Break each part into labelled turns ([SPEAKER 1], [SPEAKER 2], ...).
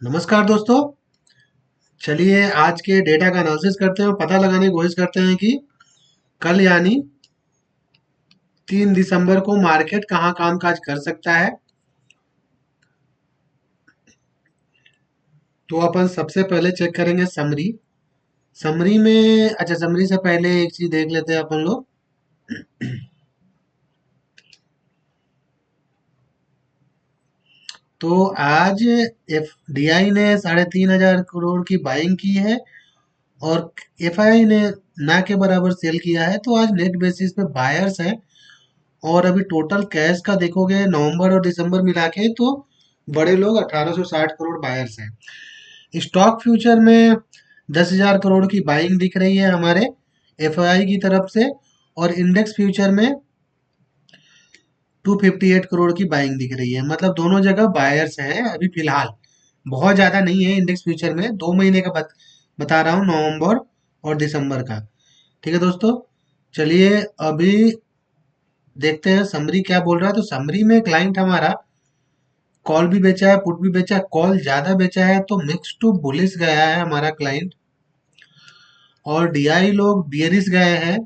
[SPEAKER 1] नमस्कार दोस्तों। चलिए आज के डेटा का एनालिसिस करते हैं और पता लगाने की कोशिश करते हैं कि कल यानी 3 दिसंबर को मार्केट कहाँ कामकाज कर सकता है। तो अपन सबसे पहले चेक करेंगे समरी। समरी में अच्छा, समरी से पहले एक चीज देख लेते हैं अपन लोग। तो आज FDI ने 3,500 करोड़ की बाइंग की है और FII ने ना के बराबर सेल किया है। तो आज नेट बेसिस पे बायर्स हैं और अभी टोटल कैश का देखोगे नवंबर और दिसंबर मिला के तो बड़े लोग 1860 करोड़ बायर्स हैं। स्टॉक फ्यूचर में 10,000 करोड़ की बाइंग दिख रही है हमारे FII की तरफ से और इंडेक्स फ्यूचर में 258 करोड़ की बाइंग दिख रही है। मतलब दोनों जगह बायर्स हैं अभी फिलहाल। बहुत ज्यादा नहीं है इंडेक्स फ्यूचर में, 2 महीने का बता रहा हूँ, नवंबर और दिसंबर का। ठीक है दोस्तों, चलिए अभी देखते हैं समरी क्या बोल रहा है। तो समरी में क्लाइंट हमारा कॉल भी बेचा है, पुट भी बेचा है। कॉल ज्यादा बेचा है तो मिक्स टू बुलिश गया है हमारा क्लाइंट, और DI लोग बियरिश गए हैं।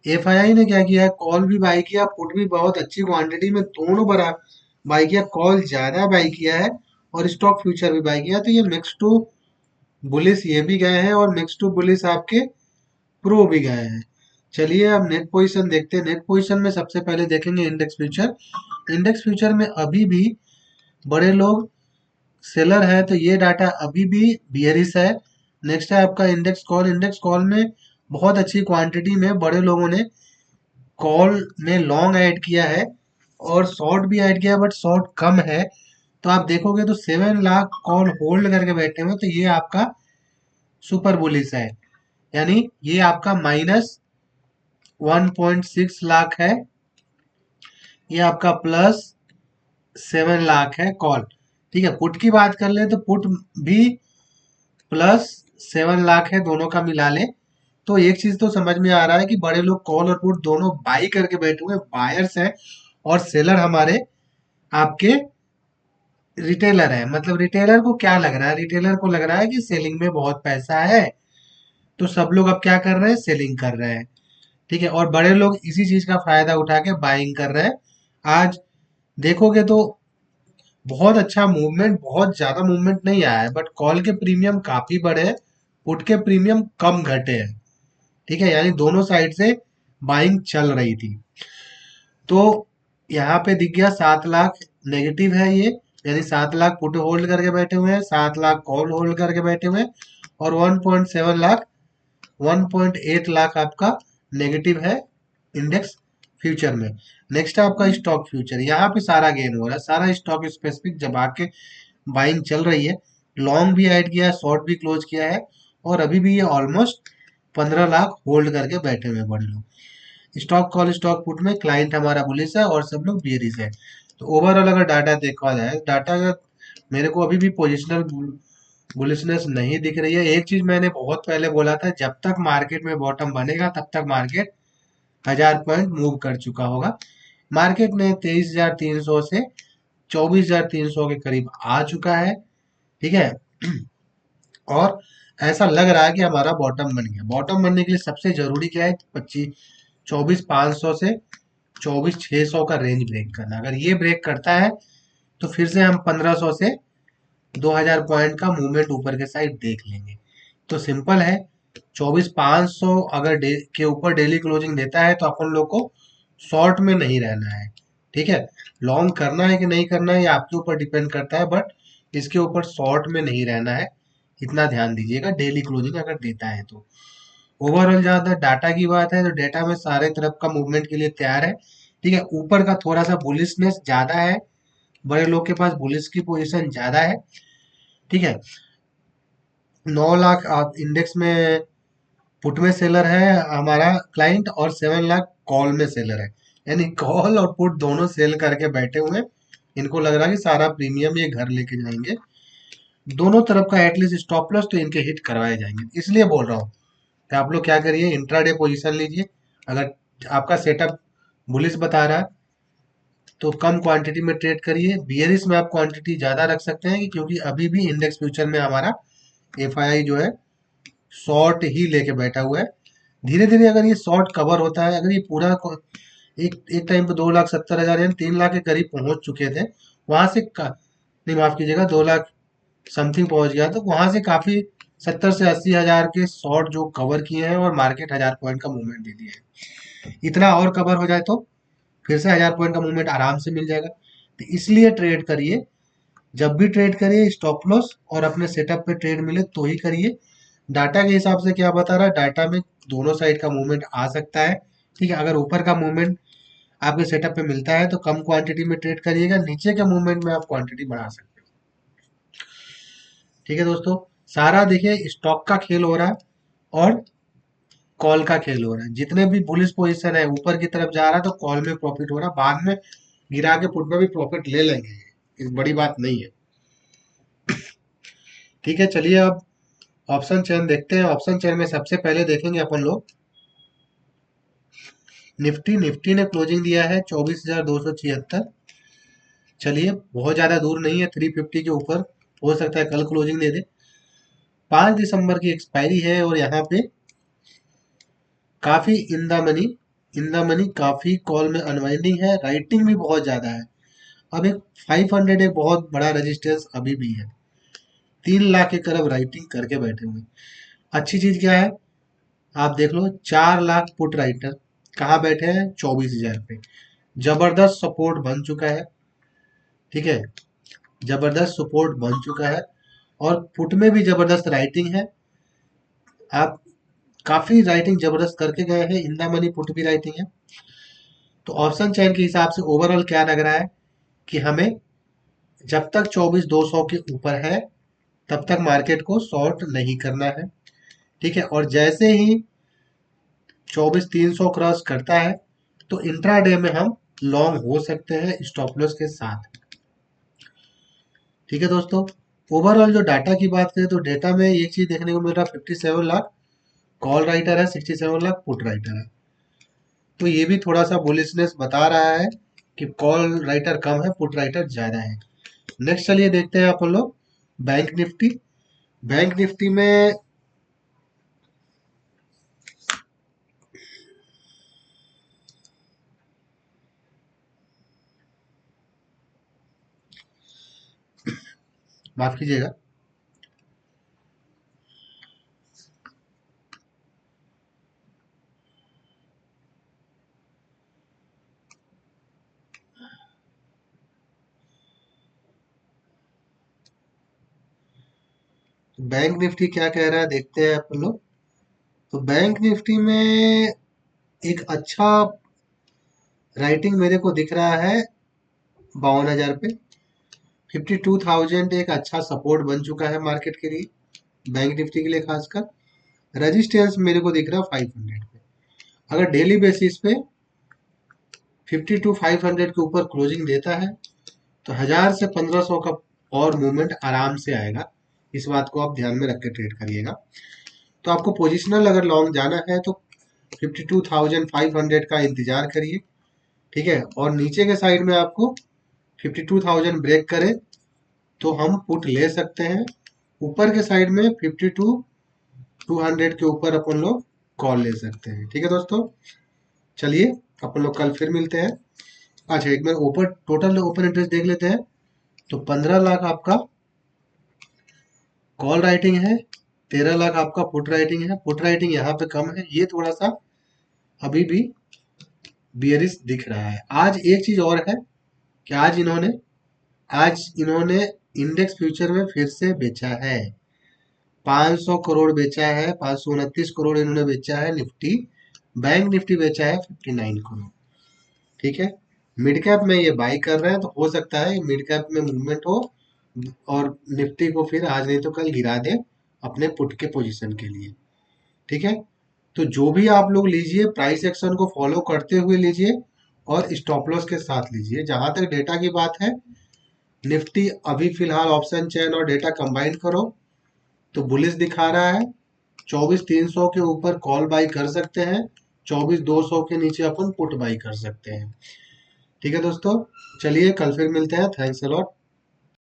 [SPEAKER 1] FII ने क्या किया है, कॉल भी बाई किया, पुट भी बहुत अच्छी क्वांटिटी में दोनों बड़ा बाई किया। कॉल ज्यादा बाई किया है और स्टॉक फ्यूचर भी बाई किया। तो ये मिक्स टू बुलिश ये भी गए हैं और मिक्स टू बुलिश आपके प्रो भी गए हैं। चलिए अब नेट पोजीशन देखते हैं। नेट पोजीशन में सबसे पहले देखेंगे इंडेक्स फ्यूचर। इंडेक्स फ्यूचर में अभी भी बड़े लोग सेलर है तो ये डाटा अभी भी बियरिश है। नेक्स्ट है आपका इंडेक्स कॉल। इंडेक्स कॉल में बहुत अच्छी क्वांटिटी में बड़े लोगों ने कॉल में लॉन्ग ऐड किया है और शॉर्ट भी ऐड किया है, बट शॉर्ट कम है। तो आप देखोगे तो 7 लाख कॉल होल्ड करके बैठे हुए, तो ये आपका सुपर बुलिश है। यानी ये आपका -1.6 लाख है, ये आपका +7 लाख है कॉल। ठीक है, पुट की बात कर ले तो पुट भी +7 लाख है, दोनों का मिला ले। तो एक चीज तो समझ में आ रहा है कि बड़े लोग कॉल और पुट दोनों बाई करके बैठे हुए बायर्स हैं और सेलर हमारे आपके रिटेलर है। मतलब रिटेलर को क्या लग रहा है, रिटेलर को लग रहा है कि सेलिंग में बहुत पैसा है, तो सब लोग अब क्या कर रहे हैं, सेलिंग कर रहे हैं। ठीक है, और बड़े लोग इसी चीज का फायदा उठा के बाइंग कर रहे हैं। आज देखोगे तो बहुत अच्छा मूवमेंट, बहुत ज्यादा मूवमेंट नहीं आया है, बट कॉल के प्रीमियम काफी बढ़े हैं, पुट के प्रीमियम कम घटे हैं। ठीक है, यानी दोनों साइड से बाइंग चल रही थी। तो यहाँ पे दिख गया 7 लाख नेगेटिव है ये, यानी 7 लाख पुट होल्ड करके बैठे हुए हैं, 7 लाख कॉल होल्ड करके बैठे हुए हैं, और 1.7 लाख 1.8 लाख आपका नेगेटिव है इंडेक्स फ्यूचर में। नेक्स्ट है आपका स्टॉक फ्यूचर। यहाँ पे सारा गेन हो रहा है, सारा स्टॉक स्पेसिफिक जब आके बाइंग चल रही है। लॉन्ग भी ऐड किया है, शॉर्ट भी क्लोज किया है, और अभी भी ये ऑलमोस्ट 15 लाख होल्ड करके बैठे हुए हैं बड़े लोग। स्टॉक कॉल स्टॉक पुट में क्लाइंट हमारा बुलिश है और सब लोग बियरिश है। तो ओवरऑल अगर डाटा देखा जाए, डाटा का मेरे को अभी भी पोजिशनल बुलिशनेस नहीं दिख रही है। एक चीज मैंने बहुत पहले बोला था, जब तक मार्केट में बॉटम बनेगा तब तक मार्केट 1,000 पॉइंट मूव कर चुका होगा। मार्केट ने 23,300 से 24,300 के करीब आ चुका है। ठीक है, और ऐसा लग रहा है कि हमारा बॉटम बन गया। बॉटम बनने के लिए सबसे जरूरी क्या है, 24,500 से 24,600 का रेंज ब्रेक करना। अगर ये ब्रेक करता है तो फिर से हम 1,500 से 2,000 पॉइंट का मूवमेंट ऊपर के साइड देख लेंगे। तो सिंपल है, 24,500 अगर के ऊपर डेली क्लोजिंग देता है तो अपन लोग को शॉर्ट में नहीं रहना है। ठीक है, लॉन्ग करना है कि नहीं करना है ये आपके ऊपर डिपेंड करता है, बट इसके ऊपर शॉर्ट में नहीं रहना है। इतना ध्यान दीजिएगा डेली क्लोजिंग अगर देता है तो। ओवरऑल जहाँ तक डाटा की बात है तो डाटा में सारे तरफ का मूवमेंट के लिए तैयार है। ठीक है, ऊपर का थोड़ा सा बुलिशनेस ज्यादा है, बड़े लोग के पास बुलिश की पोजीशन ज्यादा है। ठीक है, 9 लाख आप इंडेक्स में पुट में सेलर है हमारा क्लाइंट, और 7 लाख कॉल में सेलर है। यानी कॉल और पुट दोनों सेल करके बैठे हुए हैं। इनको लग रहा है कि सारा प्रीमियम ये घर लेके जाएंगे। दोनों तरफ का एटलीस्ट स्टॉप लॉस तो इनके हिट करवाए जाएंगे, इसलिए बोल रहा हूँ कि आप लोग क्या करिए, इंट्राडे पोजीशन लीजिए। अगर आपका सेटअप बुलिश बता रहा है तो कम क्वांटिटी में ट्रेड करिए। बियरिश में आप क्वांटिटी ज़्यादा रख सकते हैं क्योंकि अभी भी इंडेक्स फ्यूचर में हमारा एफआईआई जो है शॉर्ट ही लेके बैठा हुआ है। धीरे धीरे अगर ये शॉर्ट कवर होता है, अगर ये पूरा एक एक टाइम पे 2,70,000 यानी 3 लाख के करीब पहुंच चुके थे, वहां से नहीं माफ कीजिएगा 2 लाख समथिंग पहुंच गया, तो वहां से काफी 70 से 80 हजार के शॉर्ट जो कवर किए हैं और मार्केट 1,000 पॉइंट का मूवमेंट दे दिया है। इतना और कवर हो जाए तो फिर से 1,000 पॉइंट का मूवमेंट आराम से मिल जाएगा। तो इसलिए ट्रेड करिए, जब भी ट्रेड करिए स्टॉप लॉस और अपने सेटअप पे ट्रेड मिले तो ही करिए। डाटा के हिसाब से क्या बता रहा है, डाटा में दोनों साइड का मूवमेंट आ सकता है। ठीक है, अगर ऊपर का मूवमेंट आपके सेटअप पे मिलता है तो कम क्वांटिटी में ट्रेड करिएगा, नीचे के मूवमेंट में आप क्वांटिटी बढ़ा सकते हो। ठीक है दोस्तों, सारा देखिए स्टॉक का खेल हो रहा है और कॉल का खेल हो रहा है। जितने भी बुलिश पोजीशन है ऊपर की तरफ जा रहा है तो कॉल में प्रॉफिट हो रहा है, बाद में गिरा के पुट में भी प्रॉफिट ले लेंगे, इस बड़ी बात नहीं है। ठीक है, चलिए अब ऑप्शन चेन देखते हैं। ऑप्शन चेन में सबसे पहले देखेंगे अपन लोग निफ्टी। निफ्टी ने क्लोजिंग दिया है 24,276। चलिए बहुत ज्यादा दूर नहीं है, 350 के ऊपर हो सकता है कल क्लोजिंग दे दे। 5 दिसंबर की एक्सपायरी है और यहाँ पे काफी इन द मनी काफी कॉल में अनवाइंडिंग है, राइटिंग भी बहुत ज्यादा है। अब एक 500 एक बहुत बड़ा रेजिस्टेंस अभी भी है, 3 लाख के करीब राइटिंग करके बैठे हुए। अच्छी चीज क्या है, आप देख लो 4 लाख पुट राइटर कहाँ बैठे हैं, 24,000 पे। जबरदस्त सपोर्ट बन चुका है। ठीक है, जबरदस्त सपोर्ट बन चुका है और पुट में भी जबरदस्त राइटिंग है। आप काफी राइटिंग जबरदस्त करके गए हैं, इन द मनी पुट भी राइटिंग है। तो ऑप्शन चेन के हिसाब से ओवरऑल क्या लग रहा है कि हमें जब तक 24,200 के ऊपर है तब तक मार्केट को शॉर्ट नहीं करना है। ठीक है, और जैसे ही 24,300 क्रॉस करता है तो इंट्राडे में हम लॉन्ग हो सकते हैं स्टॉप लॉस के साथ। ठीक है दोस्तों, ओवरऑल जो डाटा की बात करें तो डेटा में एक चीज देखने को मिल रहा है, 57 लाख कॉल राइटर है, 67 लाख पुट राइटर है। तो ये भी थोड़ा सा बुलिशनेस बता रहा है कि कॉल राइटर कम है, पुट राइटर ज्यादा है। नेक्स्ट चलिए देखते हैं अपन लोग बैंक निफ्टी। बैंक निफ्टी में माफ कीजिएगा, बैंक निफ्टी क्या कह रहा है देखते हैं अपन लोग। तो बैंक निफ्टी में एक अच्छा राइटिंग मेरे को दिख रहा है 52,000 पे। 52,000 एक अच्छा सपोर्ट बन चुका है मार्केट के लिए, बैंक निफ्टी के लिए खासकर। रेजिस्टेंस मेरे को दिख रहा है 500 पे। अगर डेली बेसिस पे 52,500 के ऊपर क्लोजिंग देता है तो 1,000 से 1,500 का और मूवमेंट आराम से आएगा। इस बात को आप ध्यान में रख के ट्रेड करिएगा। तो आपको पोजिशनल अगर लॉन्ग जाना है तो 52,500 का इंतजार करिए। ठीक है, और नीचे के साइड में आपको 52,000 ब्रेक करे तो हम पुट ले सकते हैं। ऊपर के साइड में 52,200 के ऊपर अपन लोग कॉल ले सकते हैं। ठीक है दोस्तों, चलिए अपन लोग कल फिर मिलते हैं। अच्छा एक बार ओपन टोटल ओपन इंटरेस्ट देख लेते हैं। तो 15 लाख आपका कॉल राइटिंग है, 13 लाख आपका पुट राइटिंग है। पुट राइटिंग यहाँ पे कम है, ये थोड़ा सा अभी भी बियरिश दिख रहा है। आज एक चीज और है कि आज इन्होंने इंडेक्स फ्यूचर में फिर से बेचा है, 500 करोड़ बेचा है, 529 करोड़ इन्होंने बेचा है निफ्टी। बैंक निफ्टी बेचा है 59 करोड़। ठीक है, मिड कैप में ये बाई कर रहे हैं तो हो सकता है मिड कैप में मूवमेंट हो और निफ्टी को फिर आज नहीं तो कल गिरा दे अपने पुट के पोजीशन के लिए। ठीक है, तो जो भी आप लोग लीजिए प्राइस एक्शन को फॉलो करते हुए लीजिए और स्टॉप लॉस के साथ लीजिए। जहां तक डेटा की बात है, निफ्टी अभी फिलहाल ऑप्शन चेन और डेटा कंबाइन करो तो बुलिश दिखा रहा है। 24,300 के ऊपर कॉल बाई कर सकते हैं, 24,200 के नीचे अपन पुट बाई कर सकते हैं। ठीक है दोस्तों, चलिए कल फिर मिलते हैं। Thanks a lot.